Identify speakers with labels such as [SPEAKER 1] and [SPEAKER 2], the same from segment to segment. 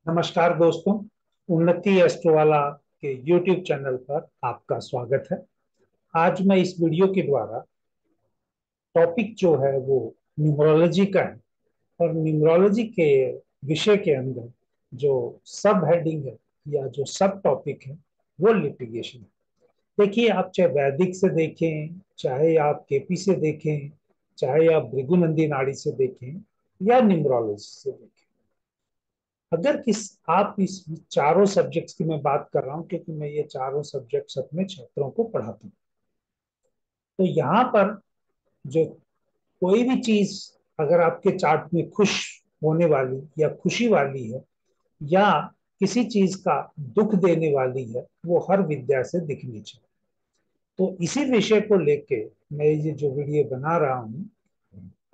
[SPEAKER 1] नमस्कार दोस्तों। उन्नति एस्ट्रोवाला के YouTube चैनल पर आपका स्वागत है। आज मैं इस वीडियो के द्वारा टॉपिक जो है वो न्यूमरोलॉजी का है। और न्यूमरोलॉजी के विषय के अंदर जो सब हेडिंग है या जो सब टॉपिक है वो लिटिगेशन है। देखिए, आप चाहे वैदिक से देखें, चाहे आप केपी से देखें, चाहे आप भृगुनंदी नाड़ी से देखें या न्यूमरोलॉजी से देखें, अगर किस आप इस चारों सब्जेक्ट्स की मैं बात कर रहा हूं क्योंकि मैं ये चारों सब्जेक्ट्स अपने छात्रों को पढ़ाता हूं। तो यहाँ पर जो कोई भी चीज अगर आपके चार्ट में खुश होने वाली या खुशी वाली है या किसी चीज का दुख देने वाली है, वो हर विद्या से दिखनी चाहिए। तो इसी विषय को लेके मैं ये जो वीडियो बना रहा हूं,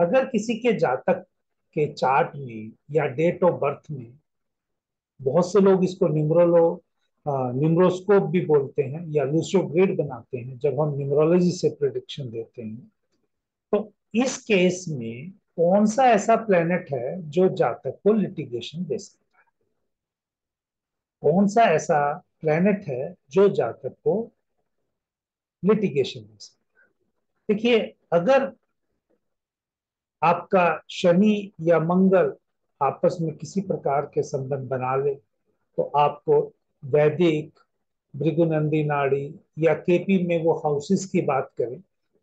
[SPEAKER 1] अगर किसी के जातक के चार्ट में या डेट ऑफ बर्थ में, बहुत से लोग इसको न्यूमरोस्कोप भी बोलते हैं या लूसियो ग्रिड बनाते हैं जब हम न्यूमरोलॉजी से प्रिडिक्शन देते हैं, तो इस केस में कौन सा ऐसा प्लेनेट है जो जातक को लिटिगेशन दे सकता है? कौन सा ऐसा प्लेनेट है जो जातक को लिटिगेशन दे सकता है? देखिए, अगर आपका शनि या मंगल आपस में किसी प्रकार के संबंध बना ले, तो आपको वैदिक, भृगुनंदी नाड़ी या केपी में वो हाउसेस की बात करें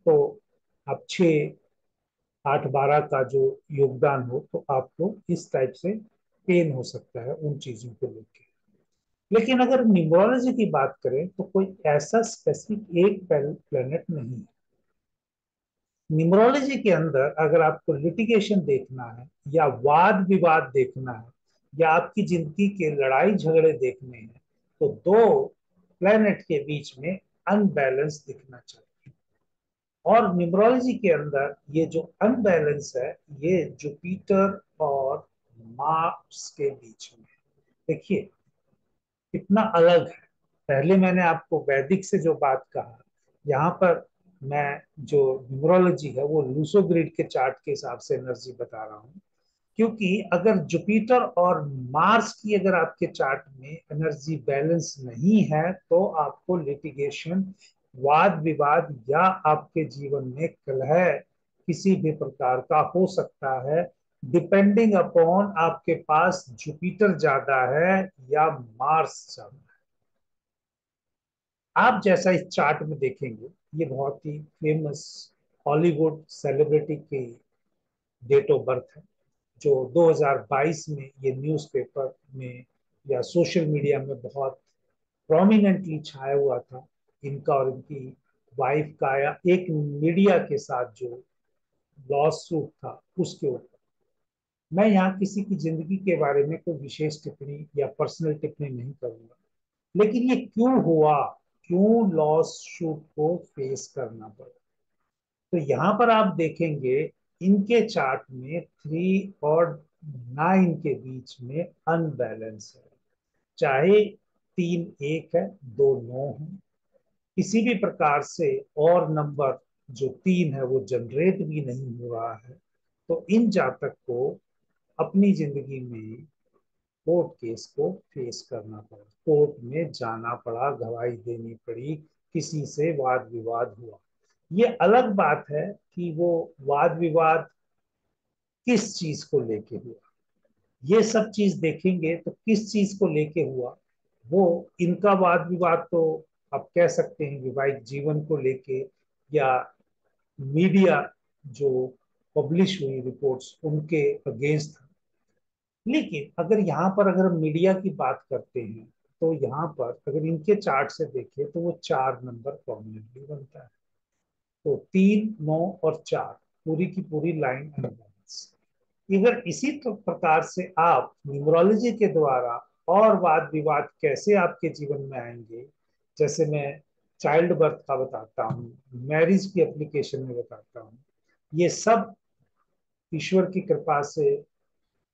[SPEAKER 1] तो आप 6, 8, 12 का जो योगदान हो तो आपको इस टाइप से पेन हो सकता है उन चीजों को लेकर। लेकिन अगर न्यूमरोलॉजी की बात करें तो कोई ऐसा स्पेसिफिक एक प्लेनेट नहीं है। न्यूमरोलॉजी के अंदर अगर आपको लिटिगेशन देखना है या वाद विवाद देखना है या आपकी जिंदगी के लड़ाई झगड़े देखने हैं, तो दो प्लेनेट के बीच में अनबैलेंस दिखना चाहिए। और न्यूमरोलॉजी के अंदर ये जो अनबैलेंस है, ये जुपिटर और मार्स के बीच में है। देखिए कितना अलग है। पहले मैंने आपको वैदिक से जो बात कहा, यहाँ पर मैं जो न्यूमरोलॉजी है वो लूसो ग्रिड के चार्ट के हिसाब से एनर्जी बता रहा हूँ। क्योंकि अगर जुपिटर और मार्स की अगर आपके चार्ट में एनर्जी बैलेंस नहीं है तो आपको लिटिगेशन, वाद विवाद या आपके जीवन में कलह किसी भी प्रकार का हो सकता है, डिपेंडिंग अपॉन आपके पास जुपिटर ज्यादा है या मार्स ज्यादा है। आप जैसा इस चार्ट में देखेंगे, ये बहुत ही फेमस हॉलीवुड सेलिब्रिटी की डेट ऑफ बर्थ है जो 2022 में ये न्यूज़पेपर में या सोशल मीडिया में बहुत प्रोमिनेंटली छाया हुआ था। इनका और इनकी वाइफ का या एक मीडिया के साथ जो लॉ सूट था उसके ऊपर। मैं यहाँ किसी की जिंदगी के बारे में कोई विशेष टिप्पणी या पर्सनल टिप्पणी नहीं करूंगा, लेकिन ये क्यों हुआ, क्यों लॉ सूट को फेस करना पड़ा। तो यहाँ पर आप देखेंगे इनके चार्ट में 3 और 9 के बीच में अनबैलेंस है। चाहे 3 1 है, 2 9 है, किसी भी प्रकार से और नंबर जो 3 है वो जनरेट भी नहीं हो रहा है। तो इन जातक को अपनी जिंदगी में कोर्ट केस को फेस करना पड़ा, कोर्ट में जाना पड़ा, गवाही देनी पड़ी, किसी से वाद विवाद हुआ। ये अलग बात है कि वो वाद विवाद किस चीज को लेके हुआ। ये सब चीज देखेंगे तो किस चीज को लेके हुआ, वो इनका वाद विवाद तो आप कह सकते हैं वैवाहिक जीवन को लेके या मीडिया जो पब्लिश हुई रिपोर्ट्स उनके अगेंस्ट था। लेकिन अगर यहाँ पर अगर हम मीडिया की बात करते हैं तो यहाँ पर अगर इनके चार्ट से देखें तो वो 4 नंबर प्रोमिनेंटली बनता है। तो 3 9 और 4 पूरी की पूरी लाइन अनबैलेंस। अगर इसी प्रकार से आप न्यूमरोलॉजी के द्वारा और वाद विवाद कैसे आपके जीवन में आएंगे, जैसे मैं चाइल्ड बर्थ का बताता हूँ, मैरिज की एप्लीकेशन में बताता हूँ, ये सब ईश्वर की कृपा से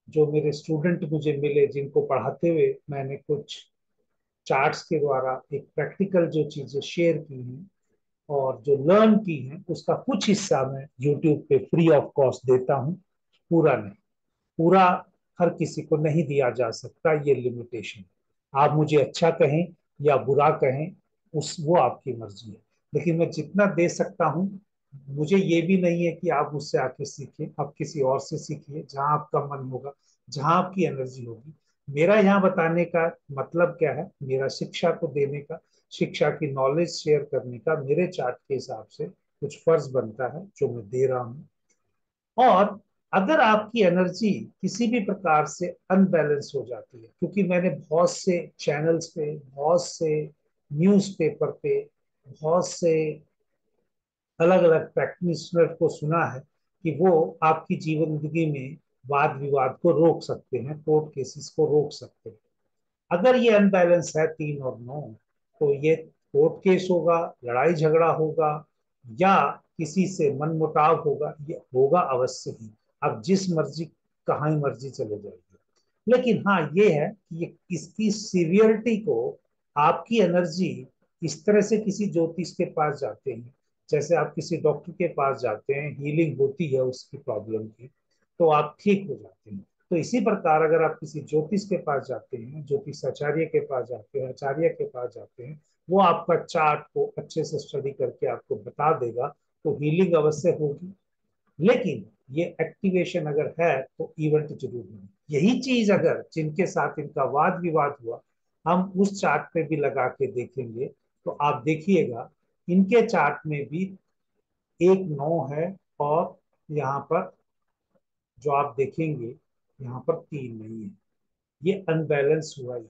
[SPEAKER 1] जो मेरे स्टूडेंट मुझे मिले जिनको पढ़ाते हुए मैंने कुछ चार्ट्स के द्वारा एक प्रैक्टिकल जो चीजें शेयर की हैं और जो लर्न की हैं, उसका कुछ हिस्सा मैं यूट्यूब पे फ्री ऑफ कॉस्ट देता हूँ। पूरा नहीं, पूरा हर किसी को नहीं दिया जा सकता, ये लिमिटेशन। आप मुझे अच्छा कहें या बुरा कहें, उस वो आपकी मर्जी है, लेकिन मैं जितना दे सकता हूँ, मुझे ये भी नहीं है कि आप मुझसे आके सीखिए, आप किसी और से सीखिए, जहां आपका मन होगा, जहां आपकी एनर्जी होगी। मेरा यहाँ बताने का मतलब क्या है, मेरा शिक्षा को देने का, शिक्षा की नॉलेज शेयर करने का मेरे चार्ट के हिसाब से कुछ फर्ज बनता है जो मैं दे रहा हूँ। और अगर आपकी एनर्जी किसी भी प्रकार से अनबैलेंस हो जाती है, क्योंकि मैंने बहुत से चैनल्स पे, बहुत से न्यूज़पेपर पे, बहुत से अलग अलग प्रैक्टिशनर को सुना है कि वो आपकी जीवन जिंदगी में वाद विवाद को रोक सकते हैं, कोर्ट केसेस को रोक सकते हैं। अगर ये अनबैलेंस है 3 और 9, तो ये कोर्ट केस होगा, लड़ाई झगड़ा होगा, या किसी से मनमुटाव होगा, ये होगा अवश्य ही। अब जिस मर्जी, कहाँ ही मर्जी चले जाएगी। लेकिन हाँ, ये है कि ये इसकी सीवियरिटी को, आपकी एनर्जी इस तरह से किसी ज्योतिष के पास जाते हैं, जैसे आप किसी डॉक्टर के पास जाते हैं, हीलिंग होती है उसकी प्रॉब्लम की, तो आप ठीक हो जाते हैं। तो इसी प्रकार अगर आप किसी ज्योतिष के पास जाते हैं, ज्योतिष आचार्य के पास जाते हैं, आचार्य के पास जाते हैं, वो आपका चार्ट को अच्छे से स्टडी करके आपको बता देगा, तो हीलिंग अवश्य होगी। लेकिन ये एक्टिवेशन अगर है तो इवेंट जरूर होगी। यही चीज अगर जिनके साथ इनका वाद विवाद हुआ, हम उस चार्ट पे भी लगा के देखेंगे, तो आप देखिएगा इनके चार्ट में भी 1 9 है, और यहाँ पर जो आप देखेंगे, यहाँ पर 3 नहीं है। ये अनबैलेंस हुआ ही।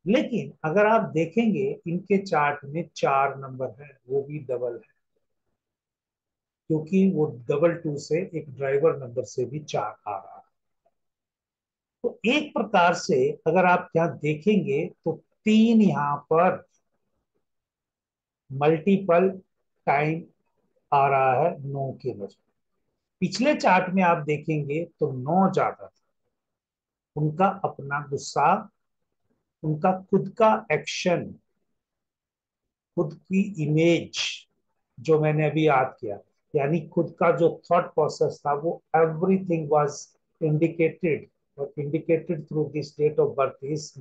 [SPEAKER 1] लेकिन अगर आप देखेंगे इनके चार्ट में 4 नंबर है, वो भी डबल है, क्योंकि वो डबल 2 से एक ड्राइवर नंबर से भी 4 आ रहा है। तो एक प्रकार से अगर आप यहाँ देखेंगे तो 3 यहाँ पर मल्टीपल टाइम आ रहा है 9 के वजह। पिछले चार्ट में आप देखेंगे तो 9 ज्यादा था, उनका अपना गुस्सा, उनका खुद का एक्शन, खुद की इमेज, जो मैंने अभी याद किया, यानी खुद का जो थॉट प्रोसेस था, वो एवरीथिंग वाज इंडिकेटेड, और indicated through this date of birth is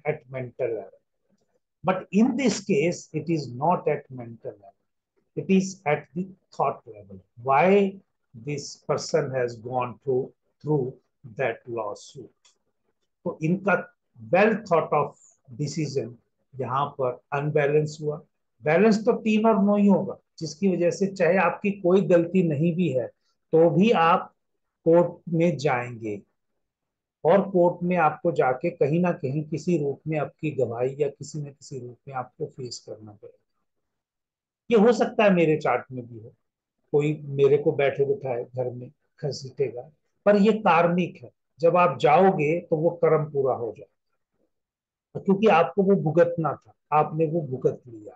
[SPEAKER 1] at mental level. But in this case it is not at mental level, it is at the thought level. Why this person has gone through that lawsuit? तो इनका well thought of decision यहाँ पर unbalance हुआ। Balance तो 3 और 9 ही होगा, जिसकी वजह से चाहे आपकी कोई गलती नहीं भी है, तो भी आप कोर्ट में जाएंगे, और कोर्ट में आपको जाके कहीं ना कहीं किसी रूप में आपकी गवाही या किसी न किसी रूप में आपको फेस करना पड़ेगा। ये हो सकता है मेरे चार्ट में भी हो, कोई मेरे को बैठे बिठाए घर में घसीटेगा, पर ये कार्मिक है। जब आप जाओगे तो वो कर्म पूरा हो जाए, क्योंकि आपको वो भुगतना था, आपने वो भुगत लिया।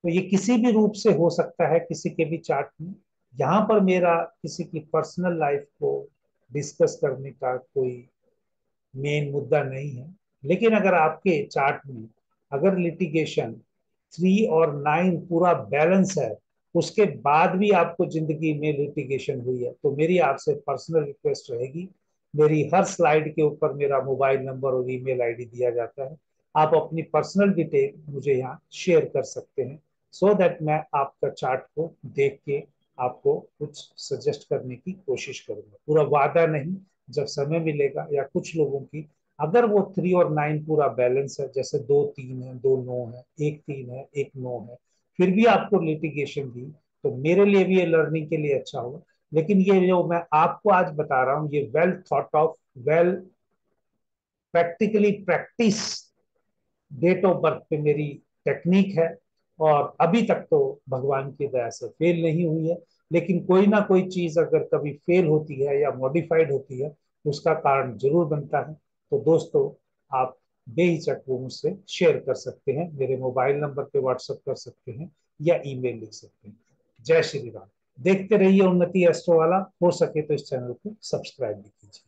[SPEAKER 1] तो ये किसी भी रूप से हो सकता है किसी के भी चार्ट में। यहाँ पर मेरा किसी की पर्सनल लाइफ को डिस्कस करने का कोई मेन मुद्दा नहीं है। लेकिन अगर आपके चार्ट में अगर लिटिगेशन 3 और 9 पूरा बैलेंस है, उसके बाद भी आपको जिंदगी में लिटिगेशन हुई है, तो मेरी आपसे पर्सनल रिक्वेस्ट रहेगी, मेरी हर स्लाइड के ऊपर मेरा मोबाइल नंबर और ईमेल आईडी दिया जाता है, आप अपनी पर्सनल डिटेल मुझे यहाँ शेयर कर सकते हैं, सो दैट मैं आपका चार्ट को देख के आपको कुछ सजेस्ट करने की कोशिश करूंगा। पूरा वादा नहीं, जब समय मिलेगा, या कुछ लोगों की अगर वो 3 और 9 पूरा बैलेंस है, जैसे 2 3 है, 2 9 है, 1 3 है, 1 9 है, फिर भी आपको लिटिगेशन दी, तो मेरे लिए भी ये लर्निंग के लिए अच्छा होगा। लेकिन ये जो मैं आपको आज बता रहा हूँ, ये well thought of, well practically practice date of birth पे मेरी टेक्निक है, और अभी तक तो भगवान की दया से फेल नहीं हुई है। लेकिन कोई ना कोई चीज अगर कभी फेल होती है या मॉडिफाइड होती है, उसका कारण जरूर बनता है। तो दोस्तों, आप बेहिचक वो मुझसे शेयर कर सकते हैं, मेरे मोबाइल नंबर पे व्हाट्सएप कर सकते हैं, या ईमेल लिख सकते हैं। जय श्री राम। देखते रहिए उन्नति एस्ट्रो वाला, हो सके तो इस चैनल को सब्सक्राइब भी कीजिए।